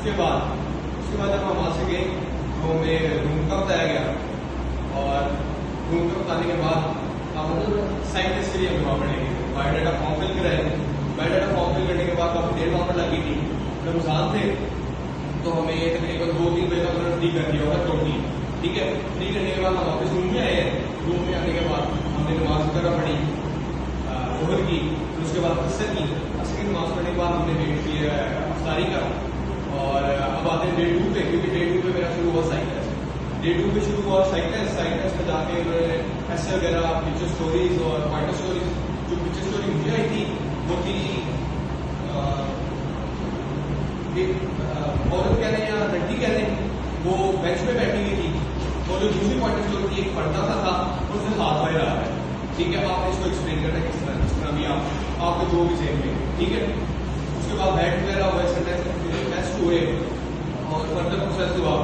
उसके बाद जब हम वहाँ से गए तो हमें रूम का बताया गया और रूम का बताने के बाद हम साइड टेस्ट के लिए हमें वहाँ पड़ेंगे। बायोडाटा फॉर्म फिल कराए। बायोडाटा फॉर्म फिल करने के बाद काफी देर वहाँ पर लगी थी। रमजान थे तो हमें तकरीबन 2-3 बजे तक उन्होंने फ्री कर दिया होगा टोटली। ठीक है, फ्री करने के बाद हम वापस रूम में आए हैं। रूम में आने के बाद हमने नमाज वगैरह पढ़ी जोहर की, फिर उसके बाद असर की। असर की नमाज पढ़ने के बाद हमने वेट किया अफ्तारी का और अब आते हैं डे 2 पे, क्योंकि डे 2 पे मेरा शुरू हुआ साइकिल। डे 2 पे शुरू हुआ साइकिल में जाके उन्होंने ऐसे वगैरह पिक्चर स्टोरीज और फाइटर स्टोरीज। जो पिक्चर स्टोरी मुझे आई थी वो थी औरत कह रहे हैं या लड़की कह रहे हैं, वो बेंच पे बैठी हुई थी और जो दूसरी फाइटर स्टोरी थी एक पर्दा सा था उससे हाथ बाहर आ रहा है। ठीक है, आपने इसको एक्सप्लेन करना है किस तरह भी आपको जो भी सेम में। ठीक है, उसके बाद बैट वगैरह हुआ, टेस्ट हुए और फर्दर प्रोसेस हुआ।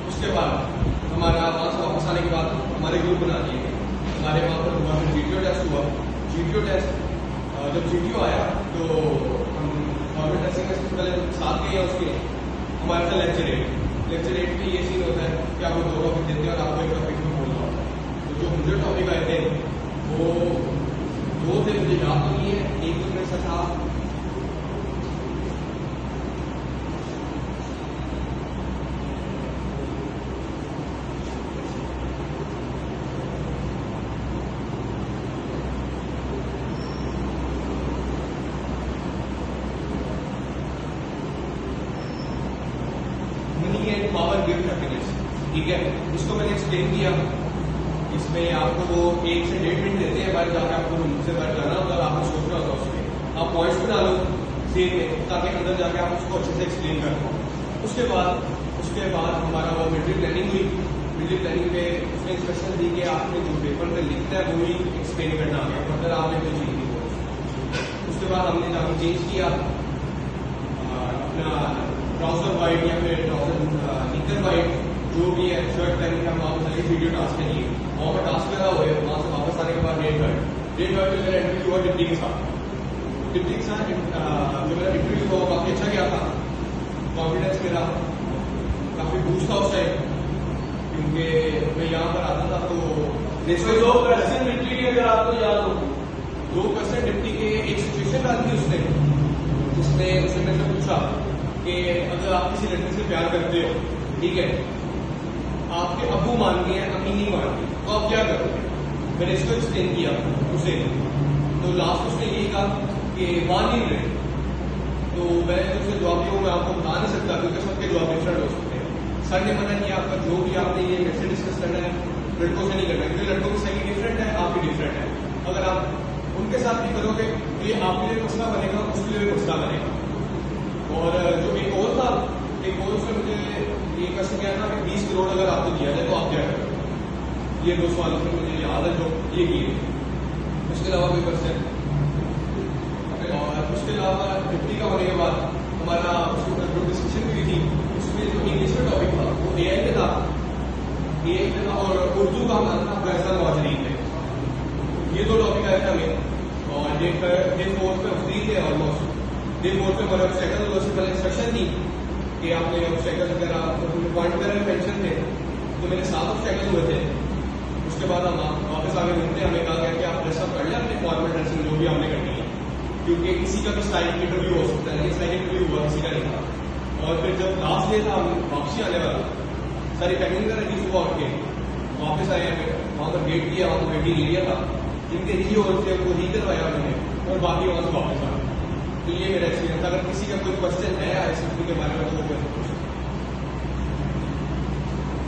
उसके बाद हमारा वहाँ से वापस आने के बाद हमारे ग्रुप बना दिए गए। हमारे वहाँ पर हुआ GTO टेस्ट हुआ। GTO टेस्ट जब GTO आया तो हम गवर्नमेंट टेस्टिंग में सबसे पहले साथ गए उसके हमारे साथ लेक्चर 8 में ये सीन होता है कि आपको 2 टॉपिक देते हैं और आपको एक टॉपिक में बोलना होता है। तो जो मुझे टॉपिक आए थे वो 2 थे, मुझे याद तो नहीं है। एक तो मेरे साथ था पावर गिफ्ट हैप्पीनेस। ठीक है, इसको मैंने एक्सप्लेन किया। इसमें आपको वो 1 से 1.5 मिनट देते हैं, बाहर जाकर आपको रूम से बाहर जाना होगा और आपको सोचना होगा उसमें आप पॉइंट्स बना लो सेम में, ताकि अंदर जाके आप उसको अच्छे से एक्सप्लेन कर पाओ। उसके बाद हमारा वो मिलिट्री प्लानिंग हुई। मिलिट्री प्लानिंग में उसने इंस्ट्रक्शन दी कि आपने जो पेपर में लिखना है वो ही एक्सप्लेन करना है, मतलब आपने कोई चीज नहीं। उसके बाद हमने जाकर चेंज किया अपना ट्राउजर वाइट या फिर ट्राउजर निकर वाइट जो भी है, शर्ट पहन के हम वापस आए वीडियो टास्क के लिए। वहाँ पर टास्क लगा हुआ है। वहाँ से वापस आने के बाद डेट गार्ड में मेरा इंटरव्यू हुआ डिप्टी के साथ। जो मेरा इंटरव्यू हुआ काफी अच्छा गया था। कॉन्फिडेंस मेरा काफी बूस्ट था उस टाइम, क्योंकि मैं यहाँ पर आता था तो 2 क्वेश्चन डिप्टी के अगर आपको याद हो, 2 क्वेश्चन डिप्टी के एक सिचुएशन डाली थी उसने, जिसमें उसने मेरे से पूछा कि अगर आप किसी लड़की से प्यार करते हो, ठीक है, आपके अब्बू मान गए हैं, अम्मी नहीं मान गई, तो आप क्या करोगे? मैंने इसको एक्सप्लेन किया उसे, तो लास्ट उसने यही कहा कि मान नहीं रहे। तो मैंने तो उसे जवाब दिया, मैं आपको बता नहीं सकता क्योंकि सबके जवाब डिफरेंट हो सकते हैं। सर ने मना किया आपका जो भी आपने ये कैसे डिस्कस करना है लड़कों से नहीं करना, क्योंकि लड़कों की सही डिफरेंट है, आपकी डिफरेंट है। अगर आप उनके साथ भी करोगे तो ये आपके लिए मसला बनेगा, उसके लिए भी मसला बनेगा। और जो एक और था, एक और उसने मुझे ये क्वेश्चन किया था कि 20 करोड़ अगर आपको दिया जाए तो आप क्या करोगे? ये 2 सवाल उसने मुझे याद है जो ये किए। उसके अलावा कोई क्वेश्चन, और उसके अलावा डिप्टी का होने के बाद हमारा उसके ऊपर जो डिस्कशन हुई थी उसमें जो इंग्लिश में टॉपिक था वो AI पे था और उर्दू का हमारा था फैसला मुहाजिरीन पे। ये 2 टॉपिक आए थे हमें। और डे 4 पे फ्री थे ऑलमोस्ट। डे 4 पे हमारे ऑब्स्टेकल उससे पहले इंस्ट्रक्शन थी कि आपने ऑब्स्टेकल वगैरह पॉइंट वगैरह मेंशन थे, तो मेरे 7 ऑब्स्टेकल हुए थे। उसके बाद हम वापस आगे मिलते, हमें कहा गया कि आप ड्रेसअप कर लें अपने फॉर्मल ड्रेसिंग जो भी हमने करनी है, क्योंकि किसी का भी स्टाइल इंटरव्यू हो सकता है, स्टाइल इंटरव्यू हुआ किसी का नहीं था। और फिर जब लास्ट डे था वापसी आने वाला, सारी पैकिंग वगैरह की सुबह उठ के वापस आए हैं। वहाँ पर वेट किया, वहाँ पर वेटिंग एरिया था, जिनके री हो थे वो री करवाया उन्होंने और बाकी वहाँ से वापस आ गए। तो ये मेरा एक्सपीरियंस। अगर किसी का कोई क्वेश्चन